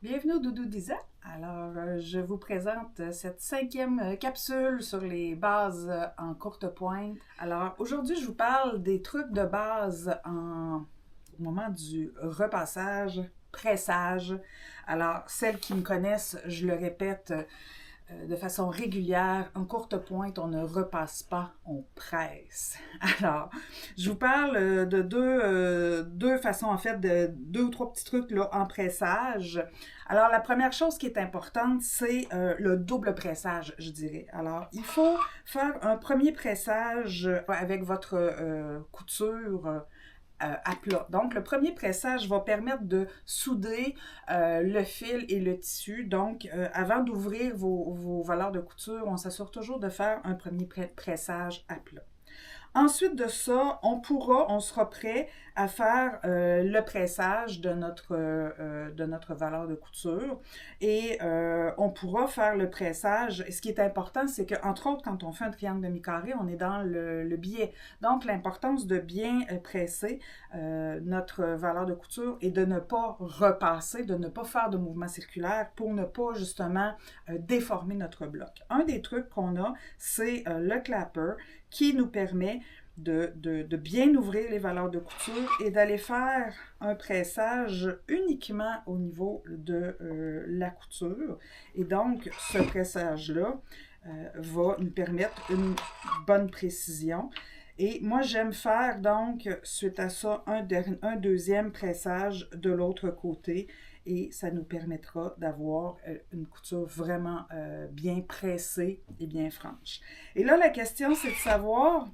Bienvenue au Doudou d'Isa. Alors, je vous présente cette 5e capsule sur les bases en courte pointe. Alors, aujourd'hui, je vous parle des trucs de base au moment du repassage, pressage. Alors, celles qui me connaissent, je le répète de façon régulière, en courte pointe, on ne repasse pas, on presse. Alors, je vous parle de deux façons, en fait, de deux ou trois petits trucs là, en pressage. Alors, la première chose qui est importante, c'est le double pressage, je dirais. Alors, il faut faire un premier pressage avec votre couture à plat. Donc, le premier pressage va permettre de souder le fil et le tissu. Donc, avant d'ouvrir vos valeurs de couture, on s'assure toujours de faire un premier pressage à plat. Ensuite de ça, on sera prêt à faire le pressage de notre valeur de couture et on pourra faire le pressage. Et ce qui est important, c'est qu'entre autres, quand on fait un triangle demi-carré, on est dans le biais. Donc, l'importance de bien presser notre valeur de couture et de ne pas repasser, de ne pas faire de mouvement circulaire pour ne pas justement déformer notre bloc. Un des trucs qu'on a, c'est le clapper qui nous permet de bien ouvrir les valeurs de couture et d'aller faire un pressage uniquement au niveau de la couture. Et donc, ce pressage-là va nous permettre une bonne précision. Et moi, j'aime faire donc, suite à ça, un deuxième pressage de l'autre côté. Et ça nous permettra d'avoir une couture vraiment bien pressée et bien franche. Et là, la question, c'est de savoir,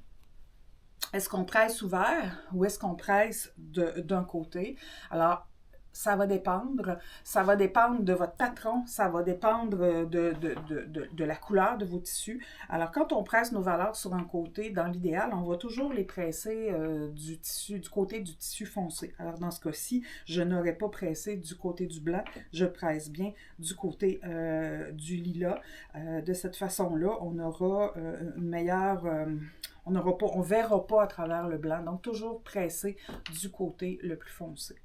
est-ce qu'on presse ouvert ou est-ce qu'on presse d'un côté? Alors, ça va dépendre. Ça va dépendre de votre patron, ça va dépendre de la couleur de vos tissus. Alors, quand on presse nos valeurs sur un côté, dans l'idéal, on va toujours les presser du côté du tissu foncé. Alors, dans ce cas-ci, je n'aurai pas pressé du côté du blanc, je presse bien du côté du lilas. De cette façon-là, on aura une meilleure... on ne verra pas à travers le blanc, donc toujours presser du côté le plus foncé.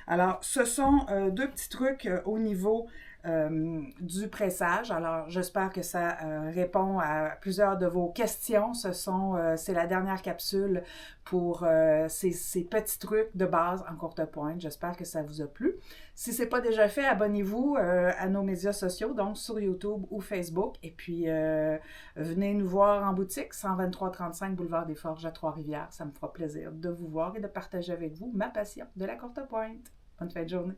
Alors, ce sont deux petits trucs au niveau du pressage. Alors, j'espère que ça répond à plusieurs de vos questions. C'est la dernière capsule pour ces petits trucs de base en courte pointe. J'espère que ça vous a plu. Si ce n'est pas déjà fait, abonnez-vous à nos médias sociaux, donc sur YouTube ou Facebook. Et puis, venez nous voir en boutique, 123-35 Boulevard des Forges à Trois-Rivières. Ça me fera plaisir de vous voir et de partager avec vous ma passion de la courte pointe. Bonne fin de journée.